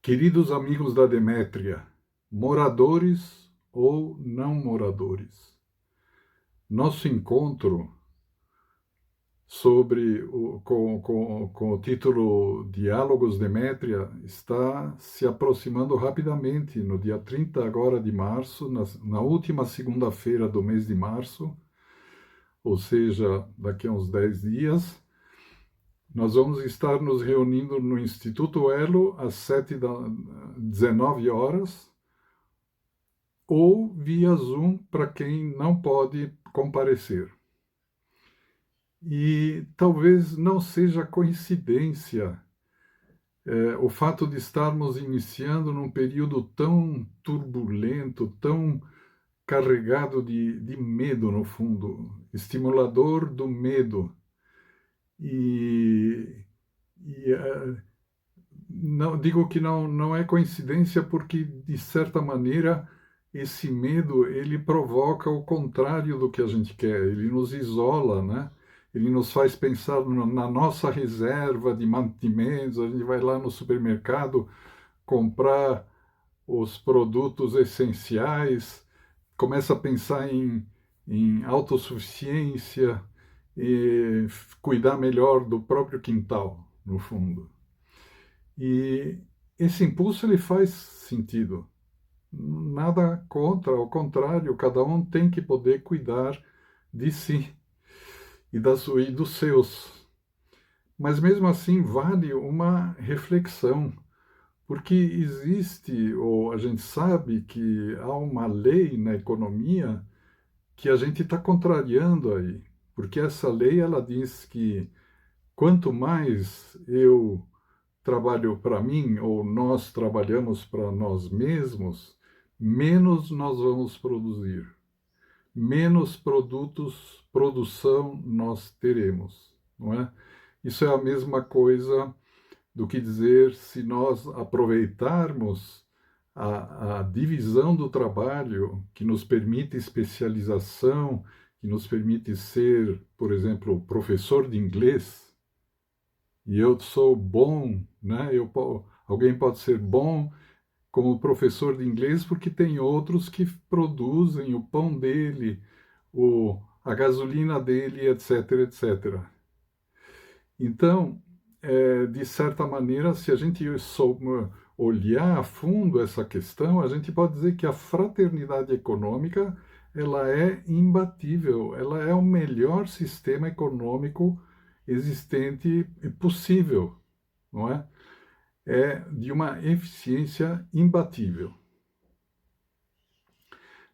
Queridos amigos da Demétria, moradores ou não moradores, nosso encontro com o título Diálogos Demétria está se aproximando rapidamente. No dia 30 agora de março, na última segunda-feira do mês de março, ou seja, daqui a uns 10 dias, nós vamos estar nos reunindo no Instituto Elo às 19 horas, ou via Zoom para quem não pode comparecer. E talvez não seja coincidência o fato de estarmos iniciando num período tão turbulento, tão carregado de medo, no fundo, estimulador do medo. E, e não digo que não é coincidência porque, de certa maneira, esse medo ele provoca o contrário do que a gente quer, ele nos isola, né? Ele nos faz pensar na nossa reserva de mantimentos. A gente vai lá no supermercado comprar os produtos essenciais, começa a pensar em autossuficiência e cuidar melhor do próprio quintal, no fundo. E esse impulso ele faz sentido. Nada contra, ao contrário, cada um tem que poder cuidar de si e dos seus. Mas mesmo assim vale uma reflexão, porque existe, ou a gente sabe que há uma lei na economia que a gente está contrariando aí, porque essa lei ela diz que quanto mais eu trabalho para mim ou nós trabalhamos para nós mesmos, menos nós vamos produzir, menos produção nós teremos, não é? Isso é a mesma coisa do que dizer se nós aproveitarmos a divisão do trabalho que nos permite especialização, que nos permite ser, por exemplo, professor de inglês, e eu sou bom, né? Alguém pode ser bom como professor de inglês porque tem outros que produzem o pão dele, a gasolina dele, etc, etc. Então, de certa maneira, se a gente olhar a fundo essa questão, a gente pode dizer que a fraternidade econômica ela é imbatível, ela é o melhor sistema econômico existente e possível, não é? É de uma eficiência imbatível.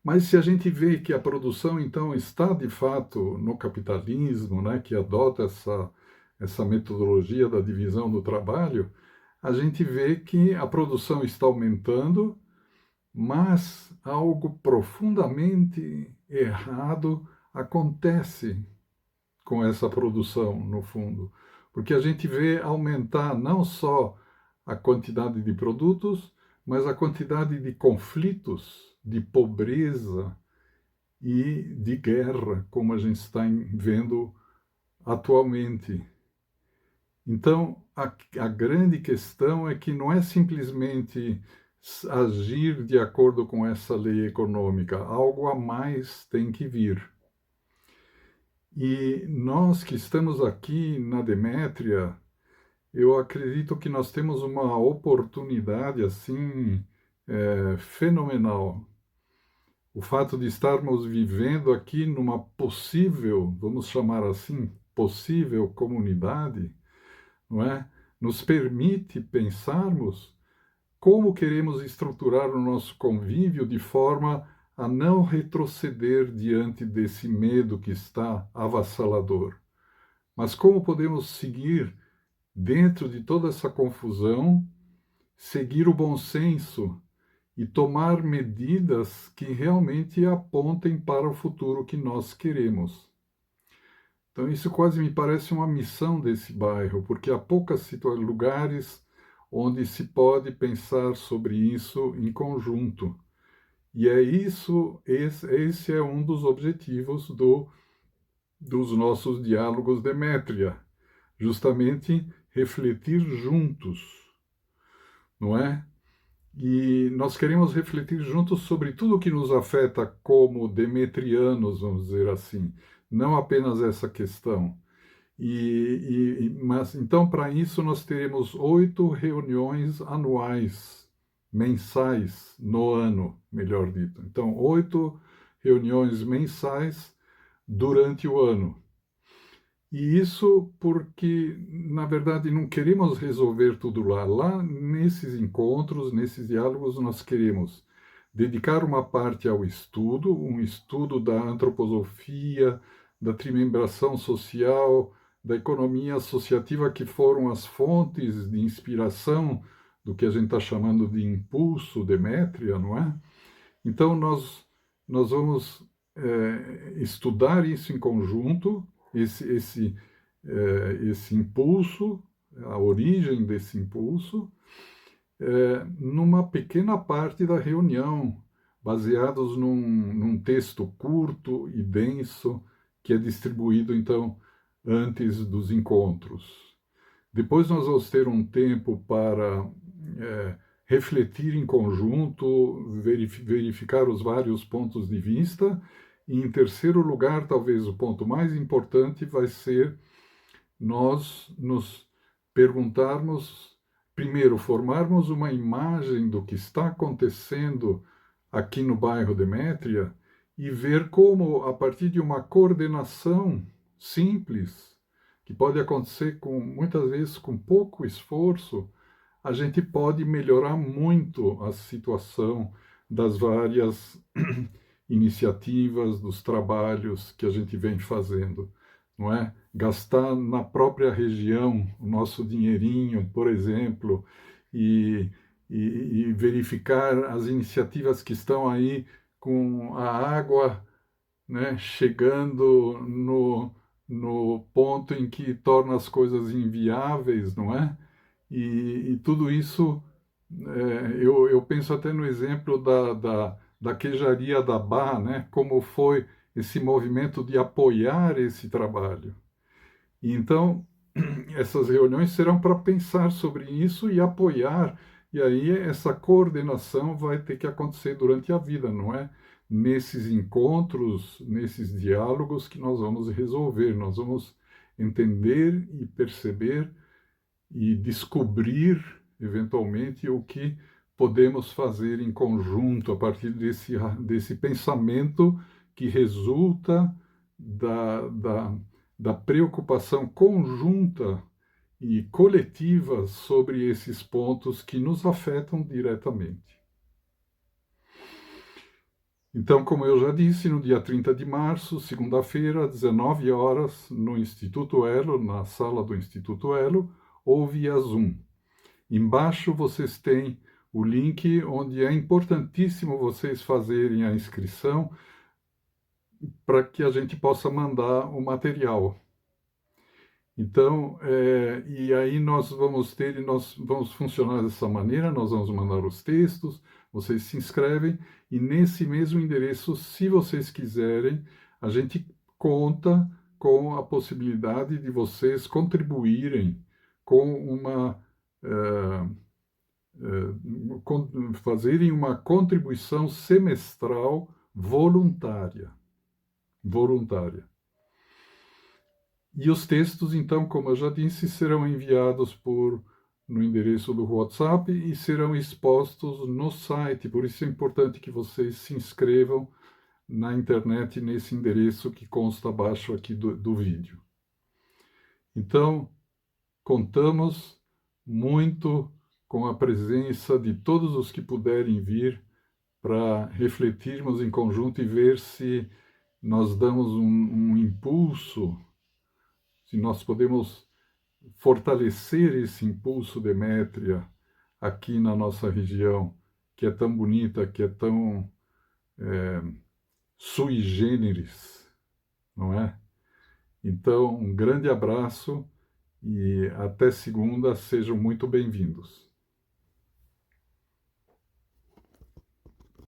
Mas se a gente vê que a produção, então, está de fato no capitalismo, né, que adota essa metodologia da divisão do trabalho, a gente vê que a produção está aumentando, mas algo profundamente errado acontece com essa produção, no fundo. Porque a gente vê aumentar não só a quantidade de produtos, mas a quantidade de conflitos, de pobreza e de guerra, como a gente está vendo atualmente. Então, a grande questão é que não é simplesmente agir de acordo com essa lei econômica, algo a mais tem que vir. E nós que estamos aqui na Demétria, eu acredito que nós temos uma oportunidade assim fenomenal. O fato de estarmos vivendo aqui numa possível, vamos chamar assim, possível comunidade, não é? Nos permite pensarmos como queremos estruturar o nosso convívio de forma a não retroceder diante desse medo que está avassalador. Mas como podemos seguir dentro de toda essa confusão, seguir o bom senso e tomar medidas que realmente apontem para o futuro que nós queremos. Então, isso quase me parece uma missão desse bairro, porque há poucos lugares onde se pode pensar sobre isso em conjunto. E é isso, esse é um dos objetivos dos nossos diálogos Demétria, justamente refletir juntos, não é? E nós queremos refletir juntos sobre tudo que nos afeta como demetrianos, vamos dizer assim, não apenas essa questão. Mas então, para isso, nós teremos 8 reuniões anuais, mensais, no ano, melhor dito. Então, 8 reuniões mensais durante o ano. E isso porque, na verdade, não queremos resolver tudo lá. Lá, nesses encontros, nesses diálogos, nós queremos dedicar uma parte ao estudo, um estudo da antroposofia, da trimembração social, da economia associativa, que foram as fontes de inspiração do que a gente está chamando de impulso Demétria, não é? Então, nós vamos estudar isso em conjunto, esse impulso, a origem desse impulso, numa pequena parte da reunião, baseados num texto curto e denso, que é distribuído, então, antes dos encontros. Depois nós vamos ter um tempo para refletir em conjunto, verificar os vários pontos de vista. E, em terceiro lugar, talvez o ponto mais importante vai ser nós nos perguntarmos, primeiro, formarmos uma imagem do que está acontecendo aqui no bairro Demétria e ver como, a partir de uma coordenação simples, que pode acontecer muitas vezes com pouco esforço, a gente pode melhorar muito a situação das várias iniciativas, dos trabalhos que a gente vem fazendo, não é? Gastar na própria região o nosso dinheirinho, por exemplo, e, e verificar as iniciativas que estão aí com a água, né, chegando no ponto em que torna as coisas inviáveis, não é? E tudo isso, eu penso até no exemplo da queijaria da Barra, né? Como foi esse movimento de apoiar esse trabalho. E então, essas reuniões serão para pensar sobre isso e apoiar, e aí essa coordenação vai ter que acontecer durante a vida, não é? Nesses encontros, nesses diálogos que nós vamos resolver, nós vamos entender e perceber e descobrir, eventualmente, o que podemos fazer em conjunto a partir desse pensamento que resulta da, da, da preocupação conjunta e coletiva sobre esses pontos que nos afetam diretamente. Então, como eu já disse, no dia 30 de março, segunda-feira, às 19 horas, no Instituto Elo, na sala do Instituto Elo, ou via Zoom. Embaixo vocês têm o link onde é importantíssimo vocês fazerem a inscrição para que a gente possa mandar o material. Então, e aí nós vamos funcionar dessa maneira, nós vamos mandar os textos, vocês se inscrevem, e nesse mesmo endereço, se vocês quiserem, a gente conta com a possibilidade de vocês contribuírem com fazerem uma contribuição semestral voluntária. Voluntária. E os textos, então, como eu já disse, serão enviados no endereço do WhatsApp e serão expostos no site. Por isso é importante que vocês se inscrevam na internet nesse endereço que consta abaixo aqui do vídeo. Então, contamos muito com a presença de todos os que puderem vir para refletirmos em conjunto e ver se nós damos um impulso, se nós podemos fortalecer esse impulso Demétria aqui na nossa região, que é tão bonita, que é tão sui generis, não é? Então, um grande abraço e até segunda, sejam muito bem-vindos.